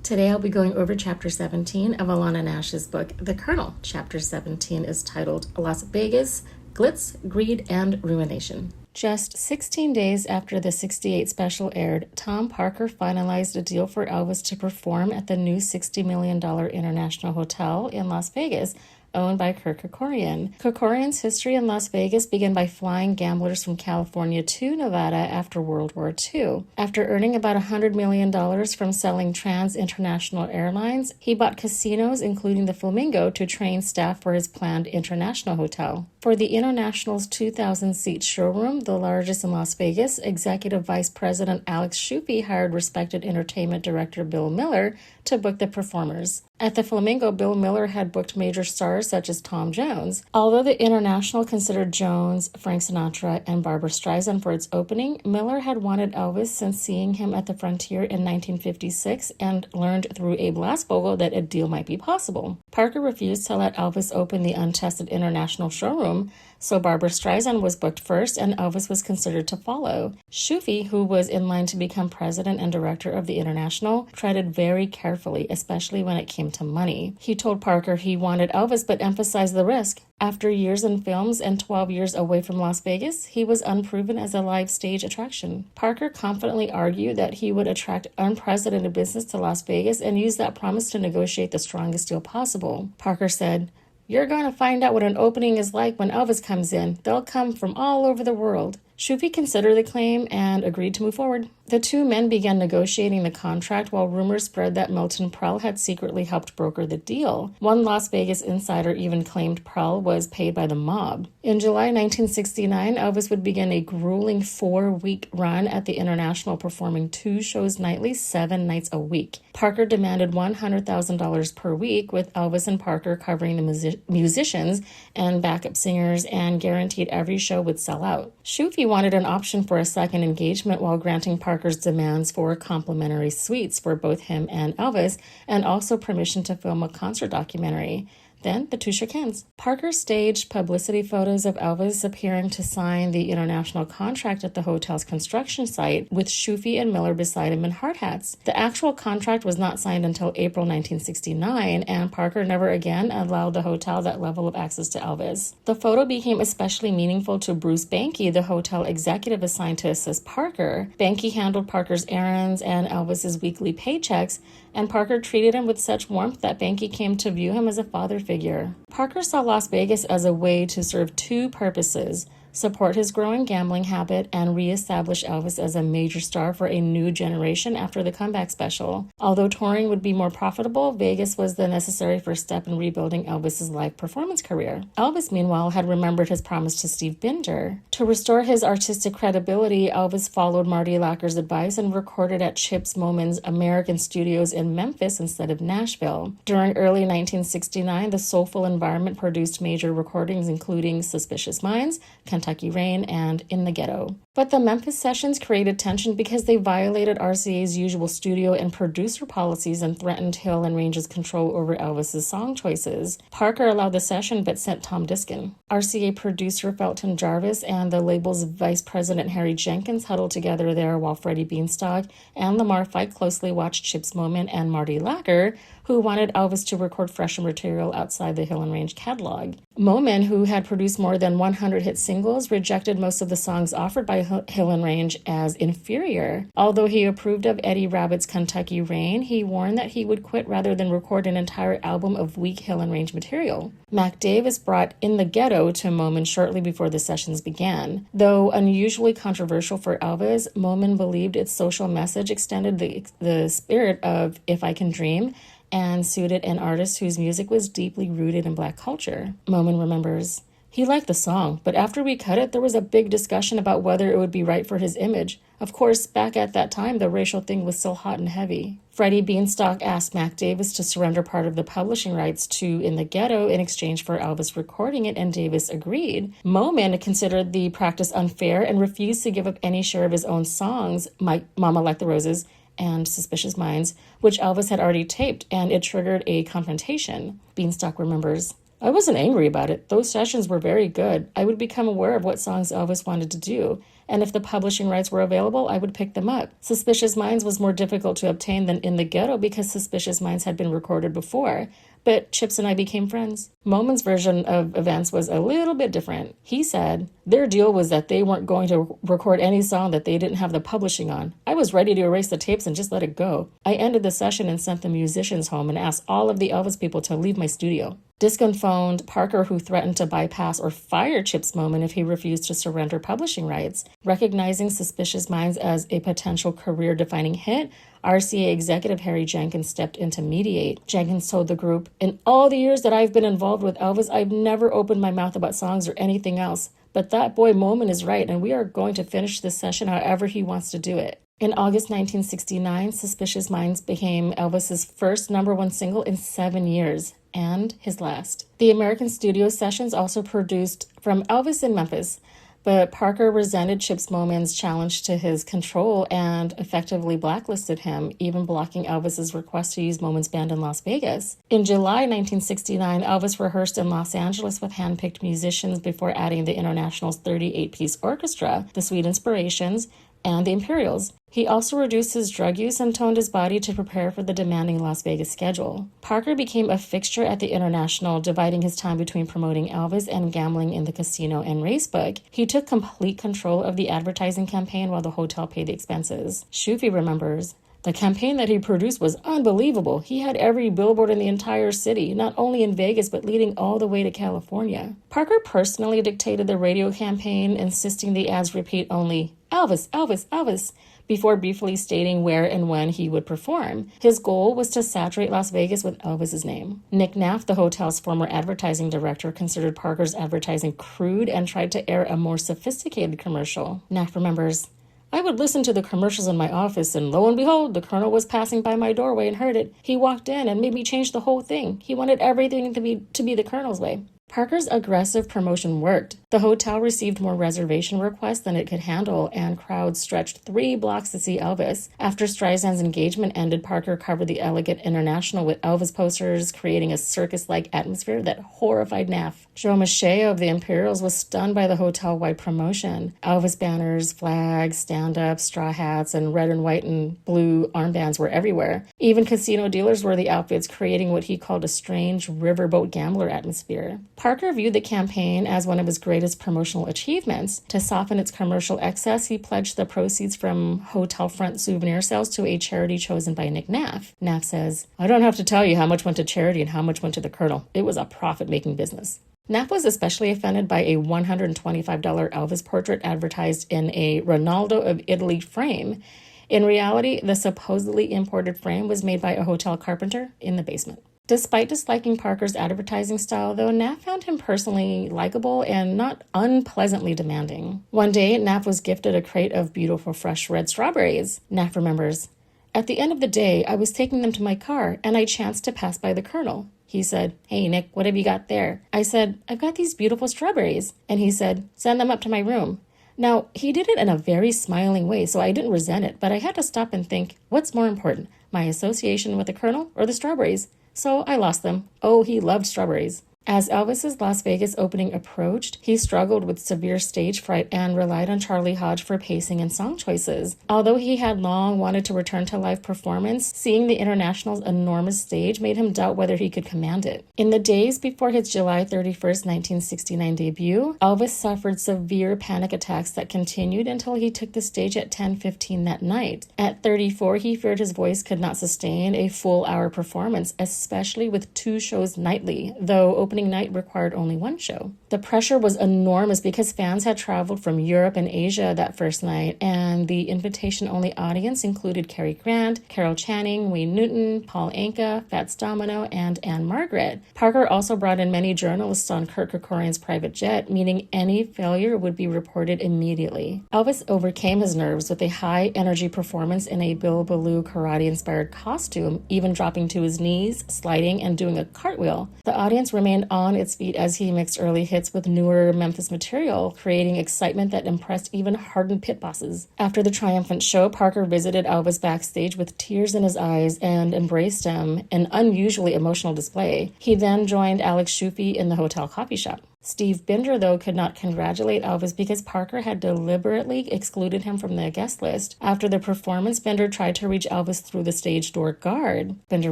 Today I'll be going over Chapter 17 of Alanna Nash's book, The Colonel. Chapter 17 is titled Las Vegas, Glitz, Greed, and Ruination. Just 16 days after the 68 special aired, Tom Parker finalized a deal for Elvis to perform at the new $60 million International Hotel in Las Vegas, owned by Kirk Kerkorian. Kerkorian's history in Las Vegas began by flying gamblers from California to Nevada after World War II. After earning about $100 million from selling trans-international airlines, he bought casinos, including the Flamingo, to train staff for his planned international hotel. For the International's 2,000-seat showroom, the largest in Las Vegas, Executive Vice President Alex Schuppe hired respected entertainment director Bill Miller to book the performers. At the Flamingo, Bill Miller had booked major stars such as Tom Jones. Although the International considered Jones, Frank Sinatra, and Barbra Streisand for its opening, Miller had wanted Elvis since seeing him at the Frontier in 1956 and learned through Abe Lasvogel that a deal might be possible. Parker refused to let Elvis open the untested International showroom, so Barbra Streisand was booked first and Elvis was considered to follow. Schuppe, who was in line to become president and director of the International, treaded very carefully, especially when it came to money. He told Parker he wanted Elvis but emphasized the risk. After years in films and 12 years away from Las Vegas, he was unproven as a live stage attraction. Parker confidently argued that he would attract unprecedented business to Las Vegas and use that promise to negotiate the strongest deal possible. Parker said, "You're going to find out what an opening is like when Elvis comes in. They'll come from all over the world." Schuppe considered the claim and agreed to move forward. The two men began negotiating the contract while rumors spread that Milton Prell had secretly helped broker the deal. One Las Vegas insider even claimed Prell was paid by the mob. In July 1969, Elvis would begin a grueling 4-week run at the International, performing 2 shows nightly, 7 nights a week. Parker demanded $100,000 per week, with Elvis and Parker covering the musicians and backup singers, and guaranteed every show would sell out. Schuppe wanted an option for a second engagement while granting Parker's demands for complimentary suites for both him and Elvis, and also permission to film a concert documentary. Then the two shook hands. Parker staged publicity photos of Elvis appearing to sign the International contract at the hotel's construction site, with Schuppe and Miller beside him in hard hats. The actual contract was not signed until April 1969, and Parker never again allowed the hotel that level of access to Elvis. The photo became especially meaningful to Bruce Banky, the hotel executive assigned to assist Parker. Banky handled Parker's errands and Elvis's weekly paychecks, and Parker treated him with such warmth that Banky came to view him as a father figure. Parker saw Las Vegas as a way to serve 2 purposes: support his growing gambling habit, and reestablish Elvis as a major star for a new generation after the comeback special. Although touring would be more profitable, Vegas was the necessary first step in rebuilding Elvis's live performance career. Elvis, meanwhile, had remembered his promise to Steve Binder. To restore his artistic credibility, Elvis followed Marty Lacker's advice and recorded at Chips Moman's American Studios in Memphis instead of Nashville. During early 1969, the soulful environment produced major recordings including Suspicious Minds, Kentucky Rain, and In the Ghetto. But the Memphis sessions created tension because they violated RCA's usual studio and producer policies and threatened Hill and Range's control over Elvis's song choices. Parker allowed the session but sent Tom Diskin. RCA producer Felton Jarvis and the label's vice president Harry Jenkins huddled together there while Freddie Beanstalk and Lamar Fike closely watched Chips Moman and Marty Lacker, who wanted Elvis to record fresher material outside the Hill and Range catalog. Moman, who had produced more than 100 hit singles, rejected most of the songs offered by Hill and Range as inferior. Although he approved of Eddie Rabbitt's Kentucky Rain, he warned that he would quit rather than record an entire album of weak Hill and Range material. Mac Davis brought In the Ghetto to Moman shortly before the sessions began. Though unusually controversial for Elvis, Moman believed its social message extended the spirit of If I Can Dream and suited an artist whose music was deeply rooted in Black culture. Moman remembers, "He liked the song, but after we cut it, there was a big discussion about whether it would be right for his image. Of course, back at that time, the racial thing was still hot and heavy." Freddie Beanstalk asked Mac Davis to surrender part of the publishing rights to In the Ghetto in exchange for Elvis recording it, and Davis agreed. Moman considered the practice unfair and refused to give up any share of his own songs, Mama Like the Roses and Suspicious Minds, which Elvis had already taped, and it triggered a confrontation. Beanstalk remembers, "I wasn't angry about it. Those sessions were very good. I would become aware of what songs Elvis wanted to do, and if the publishing rights were available, I would pick them up. Suspicious Minds was more difficult to obtain than In the Ghetto because Suspicious Minds had been recorded before, but Chips and I became friends. Moment's version of events was a little bit different. He said their deal was that they weren't going to record any song that they didn't have the publishing on. I was ready to erase the tapes and just let it go. I ended the session and sent the musicians home and asked all of the Elvis people to leave my studio. Discon phoned Parker, who threatened to bypass or fire Chip's Moment if he refused to surrender publishing rights. Recognizing Suspicious Minds as a potential career-defining hit, RCA executive Harry Jenkins stepped in to mediate. Jenkins told the group, "In all the years that I've been involved with Elvis, I've never opened my mouth about songs or anything else. But that boy Moment is right, and we are going to finish this session however he wants to do it." In August 1969, Suspicious Minds became Elvis's first #1 single in 7 years, and his last. The American studio sessions also produced From Elvis in Memphis, but Parker resented Chip's Moment's challenge to his control and effectively blacklisted him, even blocking Elvis's request to use Moment's band in Las Vegas. In July 1969, Elvis rehearsed in Los Angeles with hand-picked musicians before adding the International's 38-piece orchestra, the Sweet Inspirations, and the Imperials. He also reduced his drug use and toned his body to prepare for the demanding Las Vegas schedule. Parker became a fixture at the International, dividing his time between promoting Elvis and gambling in the casino and racebook. He took complete control of the advertising campaign while the hotel paid the expenses. Shufi remembers, "The campaign that he produced was unbelievable. He had every billboard in the entire city, not only in Vegas, but leading all the way to California." Parker personally dictated the radio campaign, insisting the ads repeat only, "Elvis, Elvis, Elvis," before briefly stating where and when he would perform. His goal was to saturate Las Vegas with Elvis's name. Nick Naff, the hotel's former advertising director, considered Parker's advertising crude and tried to air a more sophisticated commercial. Naff remembers, "I would listen to the commercials in my office, and lo and behold, the colonel was passing by my doorway and heard it. He walked in and made me change the whole thing. He wanted everything to be the colonel's way." Parker's aggressive promotion worked. The hotel received more reservation requests than it could handle, and crowds stretched 3 blocks to see Elvis. After Streisand's engagement ended, Parker covered the elegant International with Elvis posters, creating a circus-like atmosphere that horrified Naff. Joe Maché of the Imperials was stunned by the hotel-wide promotion. Elvis banners, flags, stand-ups, straw hats, and red and white and blue armbands were everywhere. Even casino dealers wore the outfits, creating what he called a strange riverboat gambler atmosphere. Parker viewed the campaign as one of his greatest promotional achievements. To soften its commercial excess, he pledged the proceeds from hotel front souvenir sales to a charity chosen by Nick Naff. Naff says, "I don't have to tell you how much went to charity and how much went to the colonel. It was a profit-making business." Naff was especially offended by a $125 Elvis portrait advertised in a Ronaldo of Italy frame. In reality, the supposedly imported frame was made by a hotel carpenter in the basement. Despite disliking Parker's advertising style, though, Naff found him personally likable and not unpleasantly demanding. One day, Naff was gifted a crate of beautiful fresh red strawberries. Naff remembers, "At the end of the day, I was taking them to my car, and I chanced to pass by the colonel. He said, 'Hey, Nick, what have you got there?' I said, 'I've got these beautiful strawberries.' And he said, 'Send them up to my room.' Now, he did it in a very smiling way, so I didn't resent it, but I had to stop and think, what's more important, my association with the colonel or the strawberries? So I lost them. Oh, he loved strawberries." As Elvis's Las Vegas opening approached, he struggled with severe stage fright and relied on Charlie Hodge for pacing and song choices. Although he had long wanted to return to live performance, seeing the International's enormous stage made him doubt whether he could command it. In the days before his July 31st, 1969 debut, Elvis suffered severe panic attacks that continued until he took the stage at 10:15 that night. At 34, he feared his voice could not sustain a full-hour performance, especially with 2 shows nightly, though opening night required only 1 show. The pressure was enormous because fans had traveled from Europe and Asia that first night, and the invitation-only audience included Cary Grant, Carol Channing, Wayne Newton, Paul Anka, Fats Domino, and Anne Margaret. Parker also brought in many journalists on Kurt Kerkorian's private jet, meaning any failure would be reported immediately. Elvis overcame his nerves with a high-energy performance in a Bill Ballou karate-inspired costume, even dropping to his knees, sliding, and doing a cartwheel. The audience remained on its feet as he mixed early hits hits with newer Memphis material, creating excitement that impressed even hardened pit bosses. After the triumphant show, Parker visited Elvis backstage with tears in his eyes and embraced him, an unusually emotional display. He then joined Alex Schufe in the hotel coffee shop. Steve Binder, though, could not congratulate Elvis because Parker had deliberately excluded him from the guest list. After the performance, Binder tried to reach Elvis through the stage door guard. Binder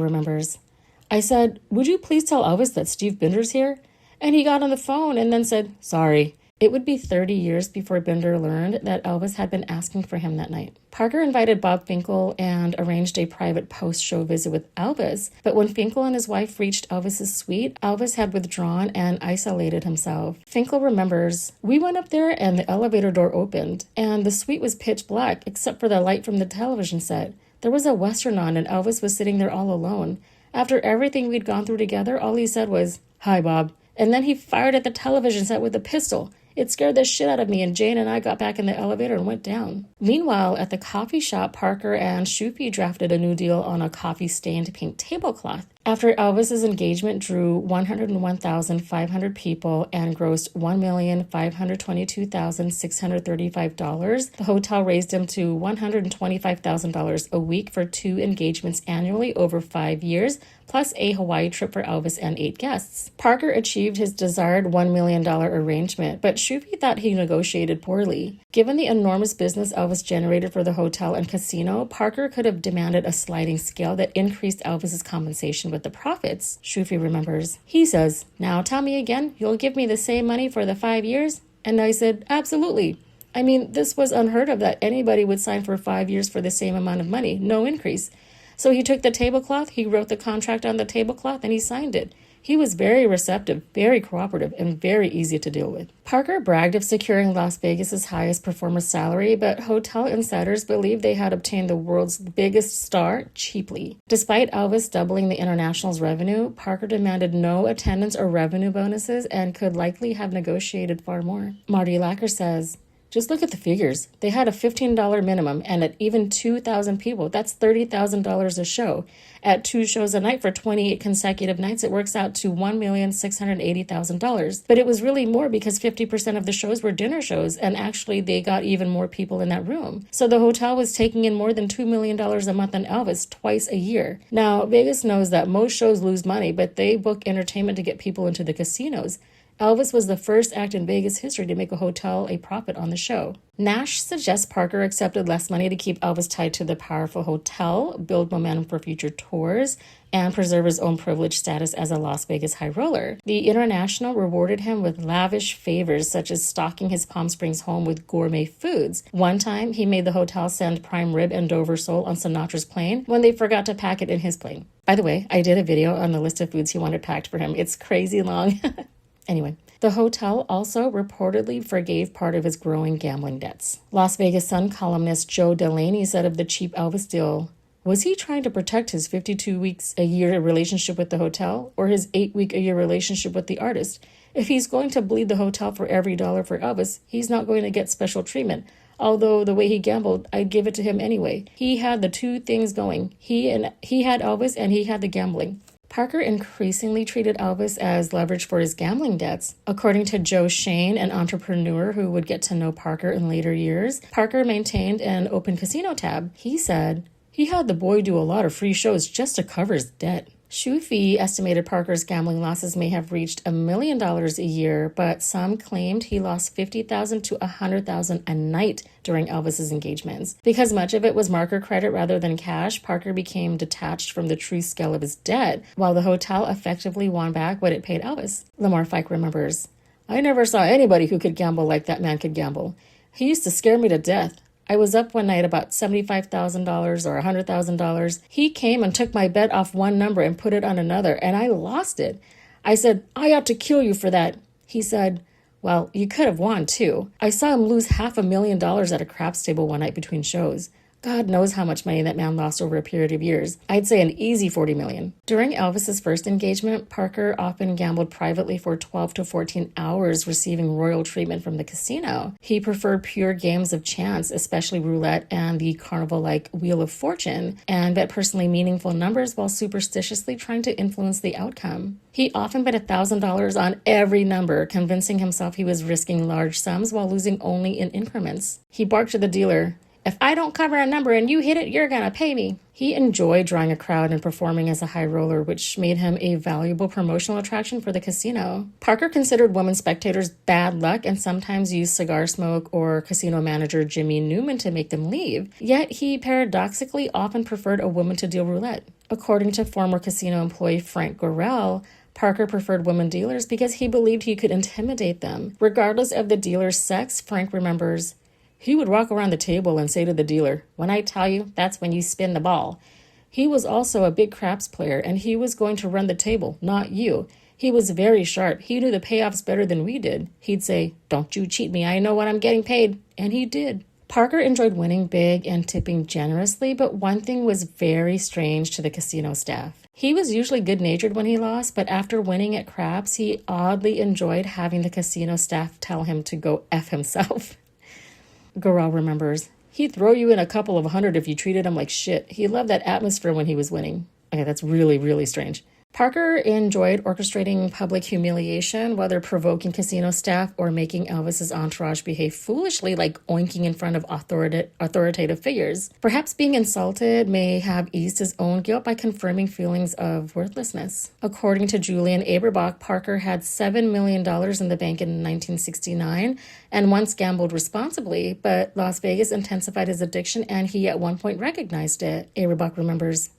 remembers, "I said, 'Would you please tell Elvis that Steve Binder's here?' And he got on the phone and then said, 'Sorry.'" It would be 30 years before Binder learned that Elvis had been asking for him that night. Parker invited Bob Finkel and arranged a private post-show visit with Elvis, but when Finkel and his wife reached Elvis's suite, Elvis had withdrawn and isolated himself. Finkel remembers, "We went up there and the elevator door opened, and the suite was pitch black except for the light from the television set. There was a Western on and Elvis was sitting there all alone. After everything we'd gone through together, all he said was, 'Hi, Bob.' And then he fired at the television set with a pistol. It scared the shit out of me, and Jane and I got back in the elevator and went down." Meanwhile, at the coffee shop, Parker and Schufe drafted a new deal on a coffee-stained pink tablecloth. After Elvis's engagement drew 101,500 people and grossed $1,522,635, the hotel raised him to $125,000 a week for 2 engagements annually over 5 years, plus a Hawaii trip for Elvis and 8 guests. Parker achieved his desired $1 million arrangement, but Schufe thought he negotiated poorly. Given the enormous business Elvis generated for the hotel and casino, Parker could have demanded a sliding scale that increased Elvis's compensation with the profits. Schufe remembers, he says, "Now tell me again, you'll give me the same money for the 5 years? And I said, absolutely. I mean, this was unheard of that anybody would sign for 5 years for the same amount of money, no increase. So he took the tablecloth, he wrote the contract on the tablecloth, and he signed it. He was very receptive, very cooperative, and very easy to deal with." Parker bragged of securing Las Vegas's highest performer's salary, but hotel insiders believed they had obtained the world's biggest star cheaply. Despite Elvis doubling the International's revenue, Parker demanded no attendance or revenue bonuses and could likely have negotiated far more. Marty Lacker says, "Just look at the figures. They had a $15 minimum, and at even 2,000 people, that's $30,000 a show. At 2 shows a night for 28 consecutive nights, it works out to $1,680,000. But it was really more because 50% of the shows were dinner shows, and actually they got even more people in that room. So the hotel was taking in more than $2 million a month on Elvis twice a year. Now, Vegas knows that most shows lose money, but they book entertainment to get people into the casinos. Elvis was the first act in Vegas history to make a hotel a profit on the show." Nash suggests Parker accepted less money to keep Elvis tied to the powerful hotel, build momentum for future tours, and preserve his own privileged status as a Las Vegas high roller. The International rewarded him with lavish favors, such as stocking his Palm Springs home with gourmet foods. One time, he made the hotel send prime rib and Dover sole on Sinatra's plane when they forgot to pack it in his plane. By the way, I did a video on the list of foods he wanted packed for him. It's crazy long. Anyway, the hotel also reportedly forgave part of his growing gambling debts. Las Vegas Sun columnist Joe Delaney said of the cheap Elvis deal, "Was he trying to protect his 52 weeks a year relationship with the hotel or his 8-week a year relationship with the artist? If he's going to bleed the hotel for every dollar for Elvis, he's not going to get special treatment. Although the way he gambled, I'd give it to him anyway. He had the 2 things going. He had Elvis and he had the gambling." Parker increasingly treated Elvis as leverage for his gambling debts. According to Joe Shane, an entrepreneur who would get to know Parker in later years, Parker maintained an open casino tab. He said, "He had the boy do a lot of free shows just to cover his debt." Schufe estimated Parker's gambling losses may have reached $1 million a year, but some claimed he lost $50,000 to $100,000 a night during Elvis's engagements. Because much of it was marker credit rather than cash, Parker became detached from the true scale of his debt, while the hotel effectively won back what it paid Elvis. Lamar Fike remembers, "I never saw anybody who could gamble like that man could gamble. He used to scare me to death. I was up one night about $75,000 or $100,000. He came and took my bet off one number and put it on another, and I lost it. I said, 'I ought to kill you for that.' He said, 'Well, you could have won, too.' I saw him lose $500,000 at a craps table one night between shows. God knows how much money that man lost over a period of years. I'd say an easy $40 million. During Elvis's first engagement, Parker often gambled privately for 12 to 14 hours, receiving royal treatment from the casino. He preferred pure games of chance, especially roulette and the carnival-like Wheel of Fortune, and bet personally meaningful numbers while superstitiously trying to influence the outcome. He often bet $1,000 on every number, convincing himself he was risking large sums while losing only in increments. He barked to the dealer, "If I don't cover a number and you hit it, you're gonna pay me." He enjoyed drawing a crowd and performing as a high roller, which made him a valuable promotional attraction for the casino. Parker considered women spectators bad luck and sometimes used cigar smoke or casino manager Jimmy Newman to make them leave. Yet he paradoxically often preferred a woman to deal roulette. According to former casino employee Frank Gorell, Parker preferred women dealers because he believed he could intimidate them. Regardless of the dealer's sex, Frank remembers, "He would walk around the table and say to the dealer, 'When I tell you, that's when you spin the ball.' He was also a big craps player, and he was going to run the table, not you. He was very sharp. He knew the payoffs better than we did. He'd say, 'Don't you cheat me. I know what I'm getting paid.' And he did." Parker enjoyed winning big and tipping generously, but one thing was very strange to the casino staff. He was usually good-natured when he lost, but after winning at craps, he oddly enjoyed having the casino staff tell him to go F himself. Gorell remembers, "He'd throw you in a couple of hundred if you treated him like shit. He loved that atmosphere when he was winning." Okay, that's really, really strange. Parker enjoyed orchestrating public humiliation, whether provoking casino staff or making Elvis's entourage behave foolishly, like oinking in front of authoritative figures. Perhaps being insulted may have eased his own guilt by confirming feelings of worthlessness. According to Julian Aberbach, Parker had $7 million in the bank in 1969 and once gambled responsibly, but Las Vegas intensified his addiction and he at one point recognized it. Aberbach remembers,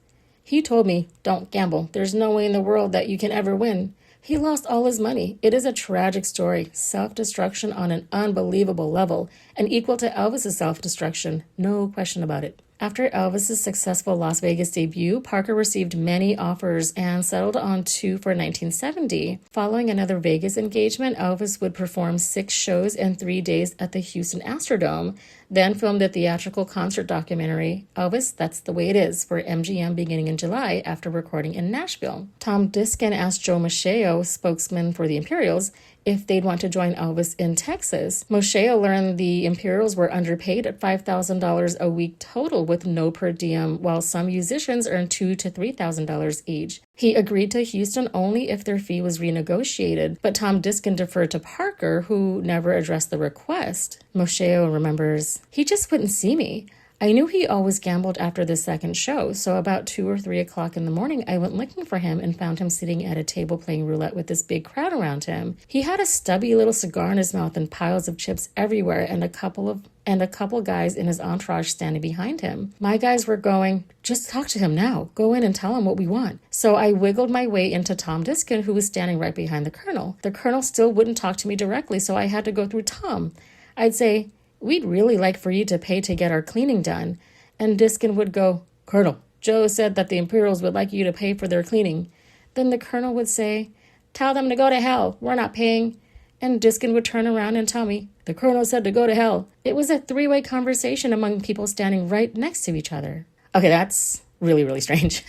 "He told me, 'Don't gamble. There's no way in the world that you can ever win.' He lost all his money. It is a tragic story. Self-destruction on an unbelievable level, and equal to Elvis's self-destruction. No question about it." After Elvis's successful Las Vegas debut, Parker received many offers and settled on 2 for 1970. Following another Vegas engagement, Elvis would perform 6 shows in 3 days at the Houston Astrodome, then filmed a theatrical concert documentary, Elvis, That's the Way It Is, for MGM beginning in July after recording in Nashville. Tom Diskin asked Joe Maceo, spokesman for the Imperials, if they'd want to join Elvis in Texas. Maceo learned the Imperials were underpaid at $5,000 a week total with no per diem, while some musicians earned $2,000 to $3,000 each. He agreed to Houston only if their fee was renegotiated, but Tom Diskin deferred to Parker, who never addressed the request. Maceo remembers, "He just wouldn't see me. I knew he always gambled after the second show, so about 2 or 3 o'clock in the morning, I went looking for him and found him sitting at a table playing roulette with this big crowd around him. He had a stubby little cigar in his mouth and piles of chips everywhere and a couple guys in his entourage standing behind him. My guys were going, 'Just talk to him now. Go in and tell him what we want.' So I wiggled my way into Tom Diskin, who was standing right behind the colonel. The colonel still wouldn't talk to me directly, so I had to go through Tom. I'd say, 'We'd really like for you to pay to get our cleaning done.' And Diskin would go, 'Colonel, Joe said that the Imperials would like you to pay for their cleaning.' Then the colonel would say, 'Tell them to go to hell. We're not paying.' And Diskin would turn around and tell me, 'The colonel said to go to hell.' It was a 3-way conversation among people standing right next to each other." Okay, that's really, really strange.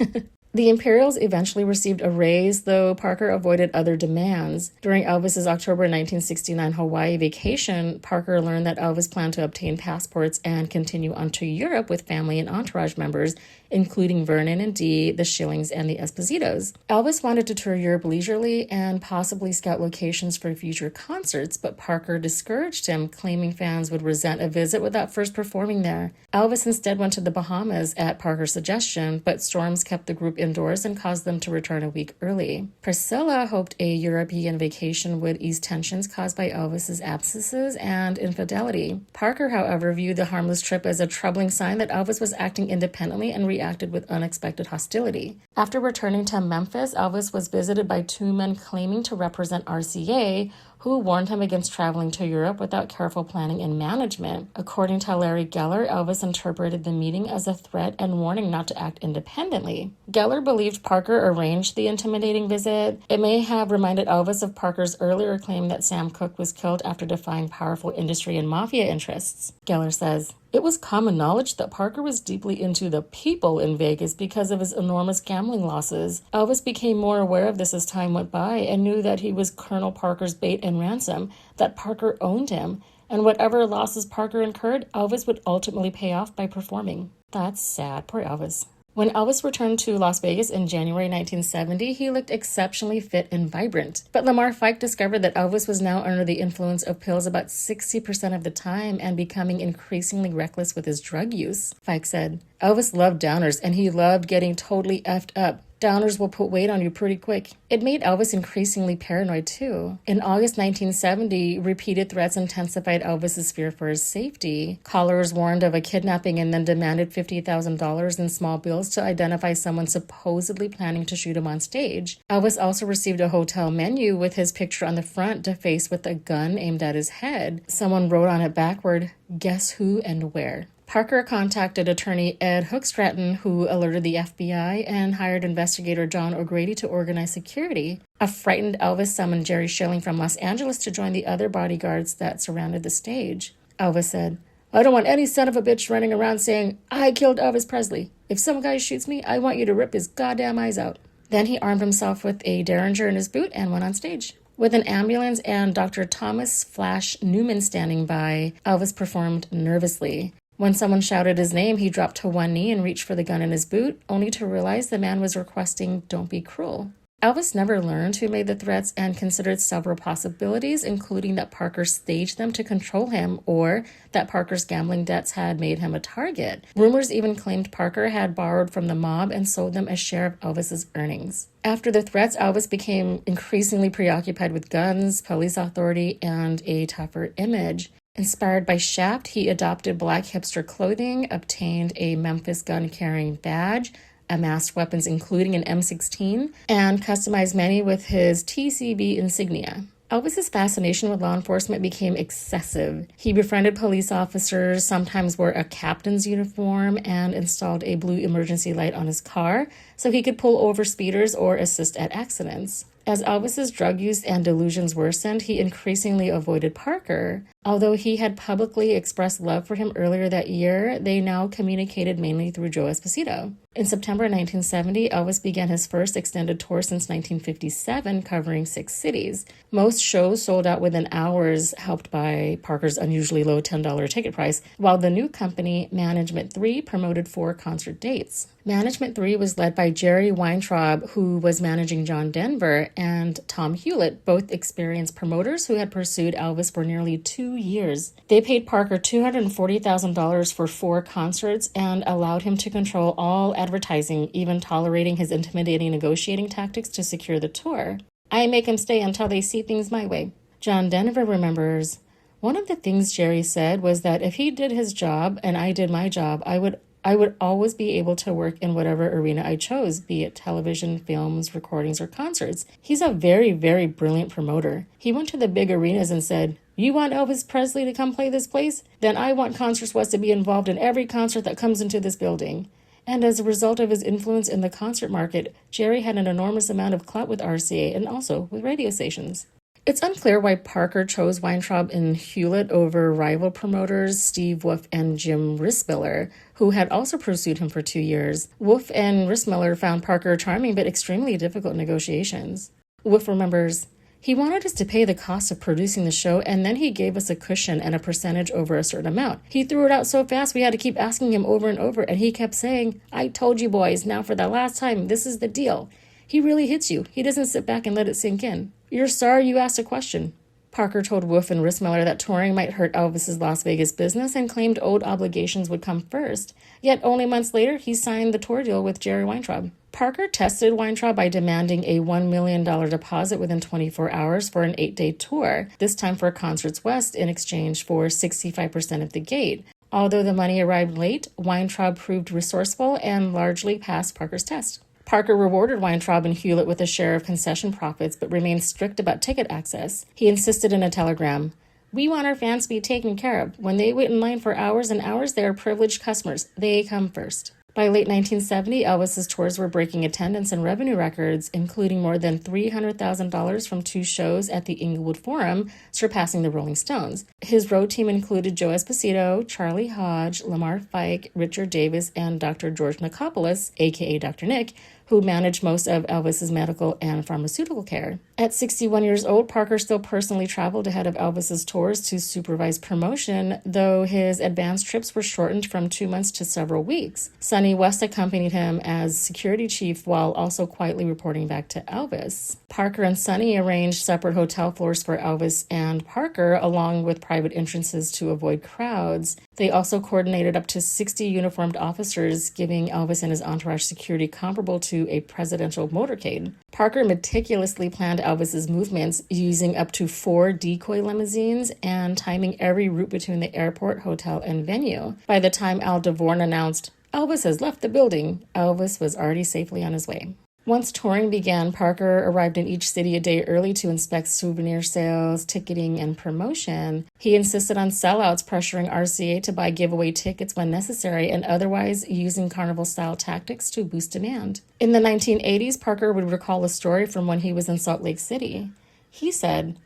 The Imperials eventually received a raise, though Parker avoided other demands. During Elvis's October 1969 Hawaii vacation, Parker learned that Elvis planned to obtain passports and continue on to Europe with family and entourage members, including Vernon and Dee, the Schillings, and the Espositos. Elvis wanted to tour Europe leisurely and possibly scout locations for future concerts, but Parker discouraged him, claiming fans would resent a visit without first performing there. Elvis instead went to the Bahamas at Parker's suggestion, but storms kept the group indoors and caused them to return a week early. Priscilla hoped a European vacation would ease tensions caused by Elvis's absences and infidelity. Parker, however, viewed the harmless trip as a troubling sign that Elvis was acting independently and reacted with unexpected hostility. After returning to Memphis, Elvis was visited by 2 men claiming to represent RCA, who warned him against traveling to Europe without careful planning and management. According to Larry Geller, Elvis interpreted the meeting as a threat and warning not to act independently. Geller believed Parker arranged the intimidating visit. It may have reminded Elvis of Parker's earlier claim that Sam Cooke was killed after defying powerful industry and mafia interests. Geller says, It was common knowledge that Parker was deeply into the people in Vegas because of his enormous gambling losses. Elvis became more aware of this as time went by and knew that he was Colonel Parker's bait and ransom, that Parker owned him, and whatever losses Parker incurred, Elvis would ultimately pay off by performing. That's sad. Poor Elvis. When Elvis returned to Las Vegas in January 1970, he looked exceptionally fit and vibrant. But Lamar Fike discovered that Elvis was now under the influence of pills about 60% of the time and becoming increasingly reckless with his drug use. Fike said, Elvis loved downers and he loved getting totally effed up. Downers will put weight on you pretty quick. It made Elvis increasingly paranoid too. In August 1970, repeated threats intensified Elvis's fear for his safety. Callers warned of a kidnapping and then demanded $50,000 in small bills to identify someone supposedly planning to shoot him on stage. Elvis also received a hotel menu with his picture on the front defaced with a gun aimed at his head. Someone wrote on it backward, "Guess who and where." Parker contacted attorney Ed Hookstratton, who alerted the FBI and hired investigator John O'Grady to organize security. A frightened Elvis summoned Jerry Schilling from Los Angeles to join the other bodyguards that surrounded the stage. Elvis said, I don't want any son of a bitch running around saying, I killed Elvis Presley. If some guy shoots me, I want you to rip his goddamn eyes out. Then he armed himself with a derringer in his boot and went on stage. With an ambulance and Dr. Thomas Flash Newman standing by, Elvis performed nervously. When someone shouted his name, he dropped to one knee and reached for the gun in his boot, only to realize the man was requesting, don't be cruel. Elvis never learned who made the threats and considered several possibilities, including that Parker staged them to control him or that Parker's gambling debts had made him a target. Rumors even claimed Parker had borrowed from the mob and sold them a share of Elvis's earnings. After the threats, Elvis became increasingly preoccupied with guns, police authority, and a tougher image. Inspired by Shaft, he adopted black hipster clothing, obtained a Memphis gun-carrying badge, amassed weapons including an M16, and customized many with his TCB insignia. Elvis's fascination with law enforcement became excessive. He befriended police officers, sometimes wore a captain's uniform, and installed a blue emergency light on his car so he could pull over speeders or assist at accidents. As Elvis's drug use and delusions worsened, he increasingly avoided Parker. Although he had publicly expressed love for him earlier that year, they now communicated mainly through Joe Esposito. In September 1970, Elvis began his first extended tour since 1957, covering 6 cities. Most shows sold out within hours, helped by Parker's unusually low $10 ticket price, while the new company, Management 3, promoted 4 concert dates. Management 3 was led by Jerry Weintraub, who was managing John Denver, and Tom Hewlett, both experienced promoters who had pursued Elvis for nearly 2 years. They paid Parker $240,000 for 4 concerts and allowed him to control all advertising, even tolerating his intimidating negotiating tactics to secure the tour. I make him stay until they see things my way. John Denver remembers, one of the things Jerry said was that if he did his job and I did my job, I would always be able to work in whatever arena I chose, be it television, films, recordings, or concerts. He's a very, very brilliant promoter. He went to the big arenas and said, you want Elvis Presley to come play this place? Then I want Concerts West to be involved in every concert that comes into this building. And as a result of his influence in the concert market, Jerry had an enormous amount of clout with RCA and also with radio stations. It's unclear why Parker chose Weintraub and Hewlett over rival promoters Steve Wolf and Jim Rissmiller, who had also pursued him for 2 years. Wolf and Rissmiller found Parker charming but extremely difficult negotiations. Wolf remembers, he wanted us to pay the cost of producing the show, and then he gave us a cushion and a percentage over a certain amount. He threw it out so fast we had to keep asking him over and over, and he kept saying, I told you boys, now for the last time, this is the deal. He really hits you. He doesn't sit back and let it sink in. You're sorry you asked a question. Parker told Wolf and Rissmiller that touring might hurt Elvis's Las Vegas business and claimed old obligations would come first. Yet only months later, he signed the tour deal with Jerry Weintraub. Parker tested Weintraub by demanding a $1 million deposit within 24 hours for an 8-day tour, this time for Concerts West in exchange for 65% of the gate. Although the money arrived late, Weintraub proved resourceful and largely passed Parker's test. Parker rewarded Weintraub and Hewlett with a share of concession profits, but remained strict about ticket access. He insisted in a telegram, we want our fans to be taken care of. When they wait in line for hours and hours, they are privileged customers. They come first. By late 1970, Elvis's tours were breaking attendance and revenue records, including more than $300,000 from 2 shows at the Inglewood Forum, surpassing the Rolling Stones. His road team included Joe Esposito, Charlie Hodge, Lamar Fike, Richard Davis, and Dr. George Nicopolis, aka Dr. Nick, who managed most of Elvis's medical and pharmaceutical care. At 61 years old, Parker still personally traveled ahead of Elvis's tours to supervise promotion, though his advanced trips were shortened from 2 months to several weeks. Sonny West accompanied him as security chief while also quietly reporting back to Elvis. Parker and Sonny arranged separate hotel floors for Elvis and Parker, along with private entrances to avoid crowds. They also coordinated up to 60 uniformed officers, giving Elvis and his entourage security comparable to a presidential motorcade. Parker meticulously planned Elvis's movements, using up to 4 decoy limousines and timing every route between the airport, hotel, and venue. By the time Al DeVorn announced, "Elvis has left the building," Elvis was already safely on his way. Once touring began, Parker arrived in each city a day early to inspect souvenir sales, ticketing, and promotion. He insisted on sellouts, pressuring RCA to buy giveaway tickets when necessary and otherwise using carnival-style tactics to boost demand. In the 1980s, Parker would recall a story from when he was in Salt Lake City. He said,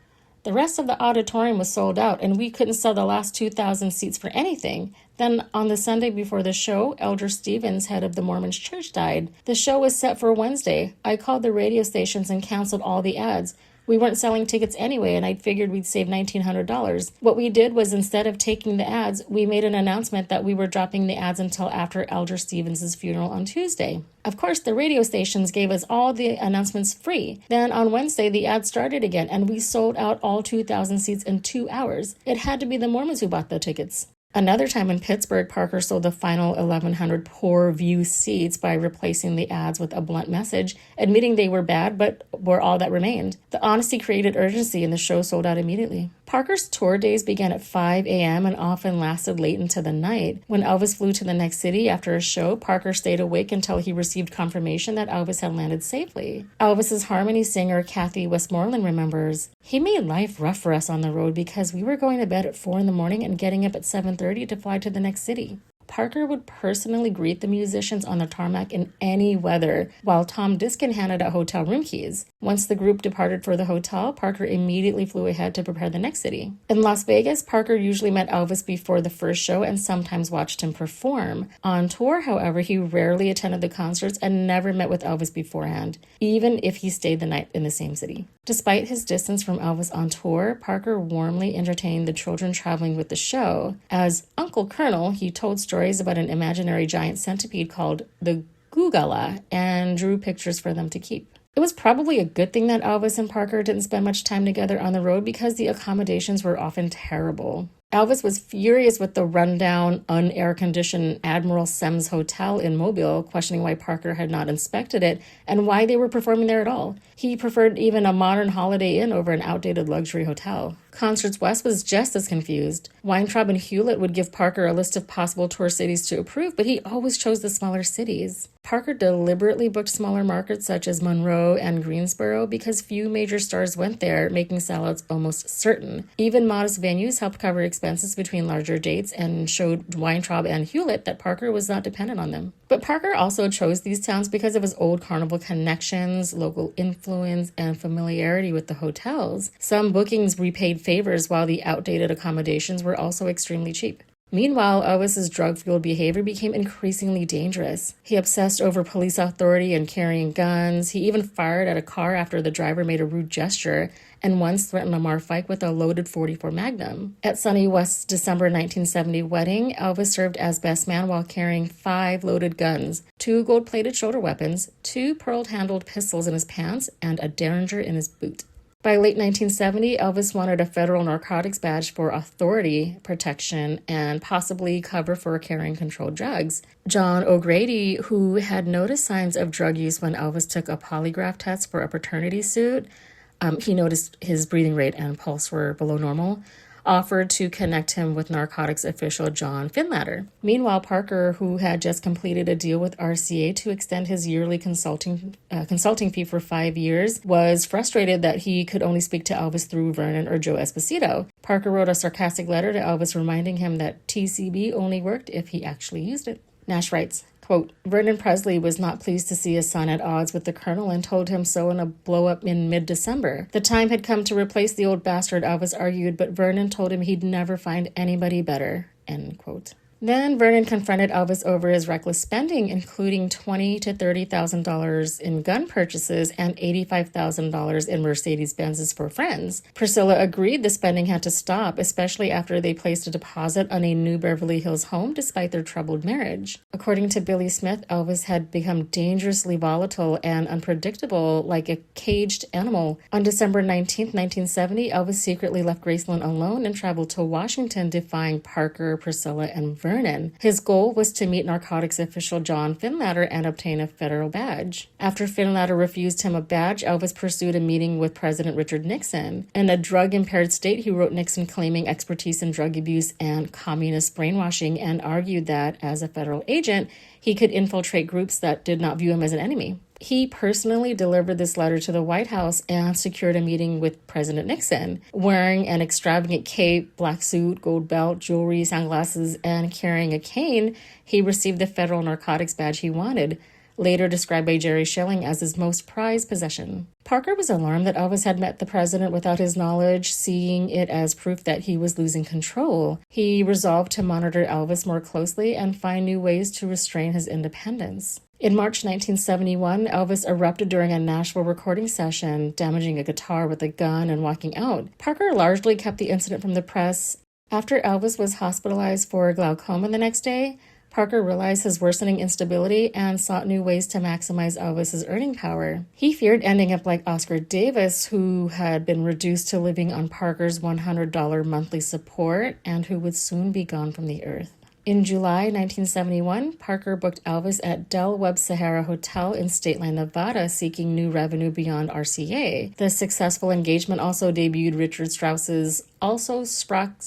"The rest of the auditorium was sold out, and we couldn't sell the last 2,000 seats for anything. Then, on the Sunday before the show, Elder Stevens, head of the Mormon church, died. The show was set for Wednesday. I called the radio stations and canceled all the ads. We weren't selling tickets anyway, and I figured we'd save $1,900. What we did was, instead of taking the ads, we made an announcement that we were dropping the ads until after Elder Stevens' funeral on Tuesday. Of course, the radio stations gave us all the announcements free. Then on Wednesday, the ads started again, and we sold out all 2,000 seats in 2 hours. It had to be the Mormons who bought the tickets." Another time in Pittsburgh, Parker sold the final 1,100 poor view seats by replacing the ads with a blunt message, admitting they were bad but were all that remained. The honesty created urgency, and the show sold out immediately. Parker's tour days began at 5 a.m. and often lasted late into the night. When Elvis flew to the next city after a show, Parker stayed awake until he received confirmation that Elvis had landed safely. Elvis's harmony singer Kathy Westmoreland remembers, "He made life rough for us on the road because we were going to bed at 4 in the morning and getting up at 7:30 to fly to the next city." Parker would personally greet the musicians on the tarmac in any weather, while Tom Diskin handed out hotel room keys. Once the group departed for the hotel, Parker immediately flew ahead to prepare the next city. In Las Vegas, Parker usually met Elvis before the first show and sometimes watched him perform. On tour, however, he rarely attended the concerts and never met with Elvis beforehand, even if he stayed the night in the same city. Despite his distance from Elvis on tour, Parker warmly entertained the children traveling with the show. As Uncle Colonel, he told stories about an imaginary giant centipede called the Googala and drew pictures for them to keep. It was probably a good thing that Elvis and Parker didn't spend much time together on the road because the accommodations were often terrible. Elvis was furious with the rundown, un-air-conditioned Admiral Semmes Hotel in Mobile, questioning why Parker had not inspected it and why they were performing there at all. He preferred even a modern Holiday Inn over an outdated luxury hotel. Concerts West was just as confused. Weintraub and Hewlett would give Parker a list of possible tour cities to approve, but he always chose the smaller cities. Parker deliberately booked smaller markets such as Monroe and Greensboro because few major stars went there, making sellouts almost certain. Even modest venues helped cover expenses between larger dates and showed Weintraub and Hewlett that Parker was not dependent on them. But Parker also chose these towns because of his old carnival connections, local influence, and familiarity with the hotels. Some bookings repaid favors, while the outdated accommodations were also extremely cheap. Meanwhile, Elvis's drug-fueled behavior became increasingly dangerous. He obsessed over police authority and carrying guns. He even fired at a car after the driver made a rude gesture, and once threatened Lamar Fike with a loaded .44 Magnum. At Sonny West's December 1970 wedding, Elvis served as best man while carrying 5 loaded guns, 2 gold-plated shoulder weapons, 2 pearl-handled pistols in his pants, and a Derringer in his boot. By late 1970, Elvis wanted a federal narcotics badge for authority protection and possibly cover for carrying controlled drugs. John O'Grady, who had noticed signs of drug use when Elvis took a polygraph test for a paternity suit, he noticed his breathing rate and pulse were below normal, offered to connect him with narcotics official John Finlatter. Meanwhile, Parker, who had just completed a deal with RCA to extend his yearly consulting fee for 5 years, was frustrated that he could only speak to Elvis through Vernon or Joe Esposito. Parker wrote a sarcastic letter to Elvis reminding him that TCB only worked if he actually used it. Nash writes, Quote, Vernon Presley was not pleased to see his son at odds with the colonel and told him so in a blow-up in mid-December. The time had come to replace the old bastard, Elvis argued, but Vernon told him he'd never find anybody better, end quote. Then Vernon confronted Elvis over his reckless spending, including $20,000 to $30,000 in gun purchases and $85,000 in Mercedes-Benzes for friends. Priscilla agreed the spending had to stop, especially after they placed a deposit on a new Beverly Hills home despite their troubled marriage. According to Billy Smith, Elvis had become dangerously volatile and unpredictable, like a caged animal. On December 19, 1970, Elvis secretly left Graceland alone and traveled to Washington, defying Parker, Priscilla, and Vernon. His goal was to meet narcotics official John Finlatter and obtain a federal badge. After Finlatter refused him a badge, Elvis pursued a meeting with President Richard Nixon. In a drug-impaired state, he wrote Nixon claiming expertise in drug abuse and communist brainwashing and argued that, as a federal agent, he could infiltrate groups that did not view him as an enemy. He personally delivered this letter to the White House and secured a meeting with President Nixon. Wearing an extravagant cape, black suit, gold belt, jewelry, sunglasses, and carrying a cane, he received the federal narcotics badge he wanted, later described by Jerry Schilling as his most prized possession. Parker was alarmed that Elvis had met the president without his knowledge, seeing it as proof that he was losing control. He resolved to monitor Elvis more closely and find new ways to restrain his independence. In March 1971, Elvis erupted during a Nashville recording session, damaging a guitar with a gun and walking out. Parker largely kept the incident from the press. After Elvis was hospitalized for glaucoma the next day, Parker realized his worsening instability and sought new ways to maximize Elvis's earning power. He feared ending up like Oscar Davis, who had been reduced to living on Parker's $100 monthly support and who would soon be gone from the earth. In July 1971, Parker booked Elvis at Del Webb Sahara Hotel in Stateline, Nevada, seeking new revenue beyond RCA. The successful engagement also debuted Richard Strauss's Also Sprach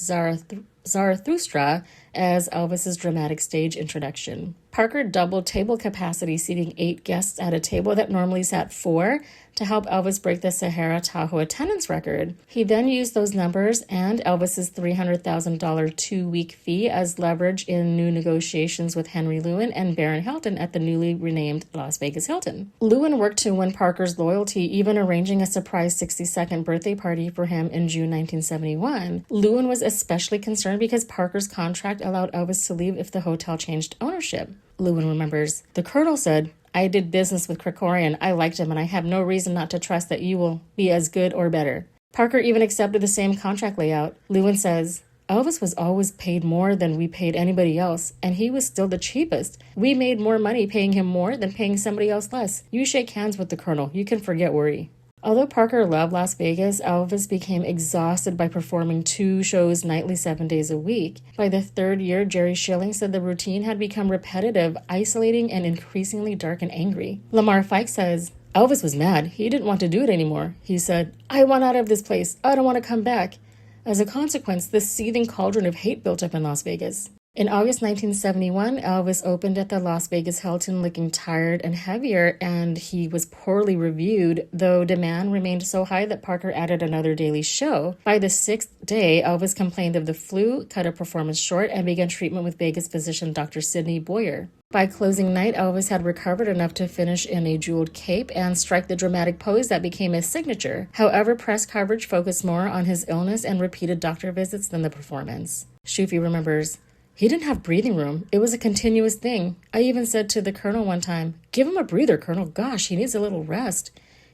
Zarathustra as Elvis's dramatic stage introduction. Parker doubled table capacity, seating 8 guests at a table that normally sat 4, to help Elvis break the Sahara Tahoe attendance record. He then used those numbers and Elvis's $300,000 2-week fee as leverage in new negotiations with Henry Lewin and Baron Hilton at the newly renamed Las Vegas Hilton. Lewin worked to win Parker's loyalty, even arranging a surprise 62nd birthday party for him in June 1971. Lewin was especially concerned because Parker's contract allowed Elvis to leave if the hotel changed ownership. Lewin remembers, "The colonel said, I did business with Krikorian. I liked him, and I have no reason not to trust that you will be as good or better." Parker even accepted the same contract layout. Lewin says, "Elvis was always paid more than we paid anybody else, and he was still the cheapest. We made more money paying him more than paying somebody else less. You shake hands with the colonel. You can forget worry." Although Parker loved Las Vegas, Elvis became exhausted by performing 2 shows nightly 7 days a week. By the 3rd year, Jerry Schilling said the routine had become repetitive, isolating, and increasingly dark and angry. Lamar Fike says, "Elvis was mad. He didn't want to do it anymore. He said, 'I want out of this place. I don't want to come back.' As a consequence, this seething cauldron of hate built up in Las Vegas." In August 1971, Elvis opened at the Las Vegas Hilton looking tired and heavier, and he was poorly reviewed, though demand remained so high that Parker added another daily show. By the 6th day, Elvis complained of the flu, cut a performance short, and began treatment with Vegas physician Dr. Sidney Boyer. By closing night, Elvis had recovered enough to finish in a jeweled cape and strike the dramatic pose that became his signature. However, press coverage focused more on his illness and repeated doctor visits than the performance. Shufi remembers, "He didn't have breathing room. It was a continuous thing. I even said to the colonel one time, 'Give him a breather, Colonel. Gosh, he needs a little rest.'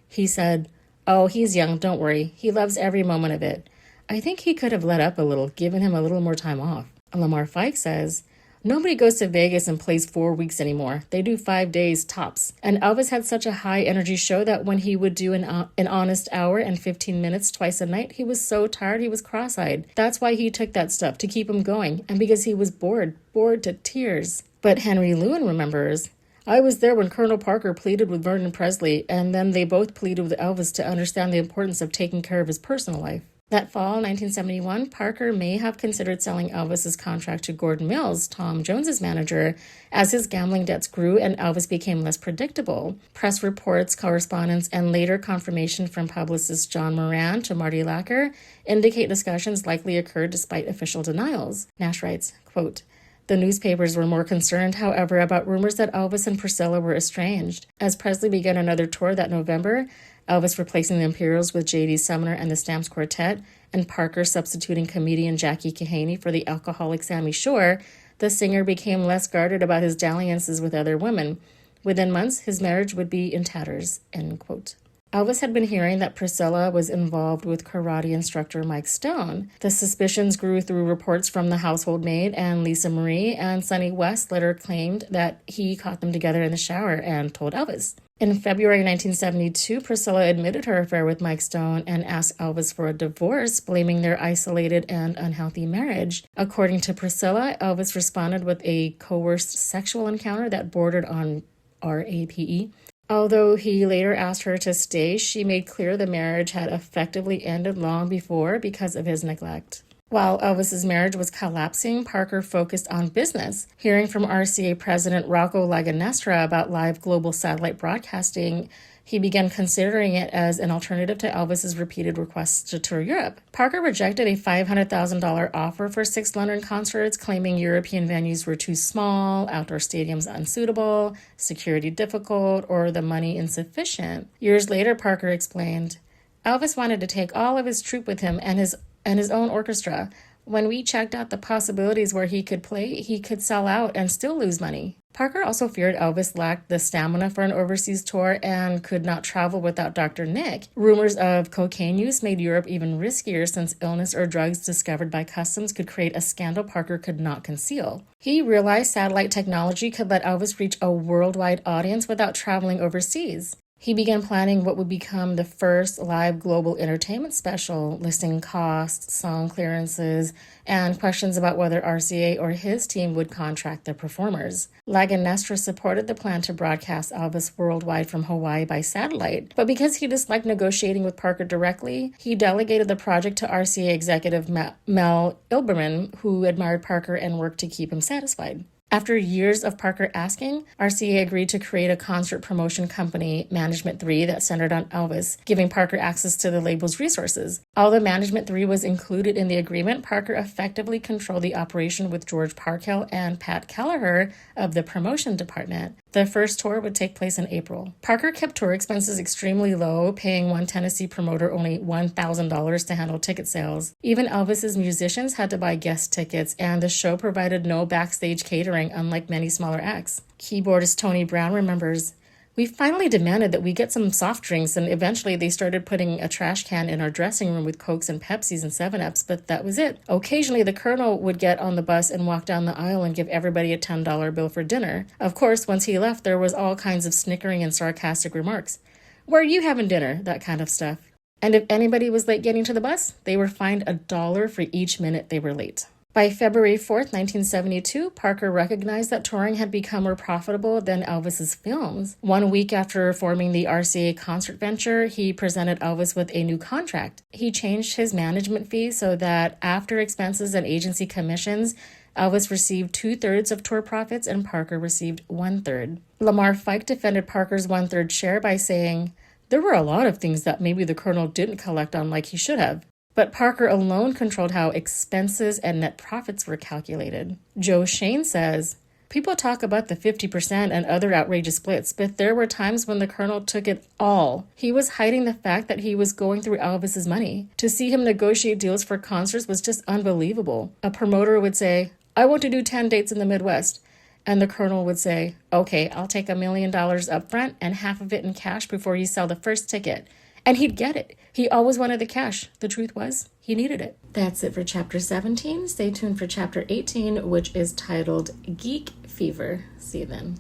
He said, 'Oh, he's young. Don't worry. He loves every moment of it.' I think he could have let up a little, given him a little more time off." Lamar Fike says, "Nobody goes to Vegas and plays 4 weeks anymore. They do 5 days tops. And Elvis had such a high-energy show that when he would do an honest hour and 15 minutes twice a night, he was so tired he was cross-eyed. That's why he took that stuff, to keep him going, and because he was bored to tears." But Henry Lewin remembers, "I was there when Colonel Parker pleaded with Vernon Presley, and then they both pleaded with Elvis to understand the importance of taking care of his personal life." That fall, 1971, Parker may have considered selling Elvis's contract to Gordon Mills, Tom Jones's manager, as his gambling debts grew and Elvis became less predictable. Press reports, correspondence, and later confirmation from publicist John Moran to Marty Lacker indicate discussions likely occurred despite official denials. Nash writes, quote, The newspapers were more concerned, however, about rumors that Elvis and Priscilla were estranged. As Presley began another tour that November, Elvis replacing the Imperials with J.D. Sumner and the Stamps Quartet, and Parker substituting comedian Jackie Kahane for the alcoholic Sammy Shore, the singer became less guarded about his dalliances with other women. Within months, his marriage would be in tatters, end quote. Elvis had been hearing that Priscilla was involved with karate instructor Mike Stone. The suspicions grew through reports from the household maid and Lisa Marie, and Sonny West later claimed that he caught them together in the shower and told Elvis. In February 1972, Priscilla admitted her affair with Mike Stone and asked Elvis for a divorce, blaming their isolated and unhealthy marriage. According to Priscilla, Elvis responded with a coerced sexual encounter that bordered on rape. Although he later asked her to stay, she made clear the marriage had effectively ended long before because of his neglect. While Elvis's marriage was collapsing, Parker focused on business. Hearing from RCA President Rocco Laganestra about live global satellite broadcasting, he began considering it as an alternative to Elvis's repeated requests to tour Europe. Parker rejected a $500,000 offer for 6 London concerts, claiming European venues were too small, outdoor stadiums unsuitable, security difficult, or the money insufficient. Years later, Parker explained, Elvis wanted to take all of his troupe with him and his own orchestra. When we checked out the possibilities where he could play, he could sell out and still lose money. Parker also feared Elvis lacked the stamina for an overseas tour and could not travel without Dr. Nick. Rumors of cocaine use made Europe even riskier since illness or drugs discovered by customs could create a scandal Parker could not conceal. He realized satellite technology could let Elvis reach a worldwide audience without traveling overseas. He began planning what would become the first live global entertainment special, listing costs, song clearances, and questions about whether RCA or his team would contract the performers. Laganestra supported the plan to broadcast Elvis worldwide from Hawaii by satellite, but because he disliked negotiating with Parker directly, he delegated the project to RCA executive Mel Ilberman, who admired Parker and worked to keep him satisfied. After years of Parker asking, RCA agreed to create a concert promotion company, Management 3, that centered on Elvis, giving Parker access to the label's resources. Although Management 3 was included in the agreement, Parker effectively controlled the operation with George Parkhill and Pat Kelleher of the promotion department. The first tour would take place in April. Parker kept tour expenses extremely low, paying one Tennessee promoter only $1,000 to handle ticket sales. Even Elvis's musicians had to buy guest tickets, and the show provided no backstage catering, unlike many smaller acts. Keyboardist Tony Brown remembers, "We finally demanded that we get some soft drinks, and eventually they started putting a trash can in our dressing room with Cokes and Pepsis and 7-Ups, but that was it. Occasionally, the Colonel would get on the bus and walk down the aisle and give everybody a $10 bill for dinner. Of course, once he left, there was all kinds of snickering and sarcastic remarks. 'Where are you having dinner?' That kind of stuff. And if anybody was late getting to the bus, they were fined $1 for each minute they were late." By February 4th, 1972, Parker recognized that touring had become more profitable than Elvis's films. 1 week after forming the RCA concert venture, he presented Elvis with a new contract. He changed his management fee so that after expenses and agency commissions, Elvis received 2/3 of tour profits and Parker received 1/3. Lamar Fike defended Parker's 1/3 share by saying, "There were a lot of things that maybe the Colonel didn't collect on like he should have." But Parker alone controlled how expenses and net profits were calculated. Joe Shane says, "People talk about the 50% and other outrageous splits, but there were times when the Colonel took it all. He was hiding the fact that he was going through Elvis's money. To see him negotiate deals for concerts was just unbelievable. A promoter would say, 'I want to do 10 dates in the Midwest.' And the Colonel would say, 'Okay, I'll take $1 million up front and half of it in cash before you sell the first ticket.' And he'd get it. He always wanted the cash. The truth was, he needed it." That's it for Chapter 17. Stay tuned for Chapter 18, which is titled Geek Fever. See you then.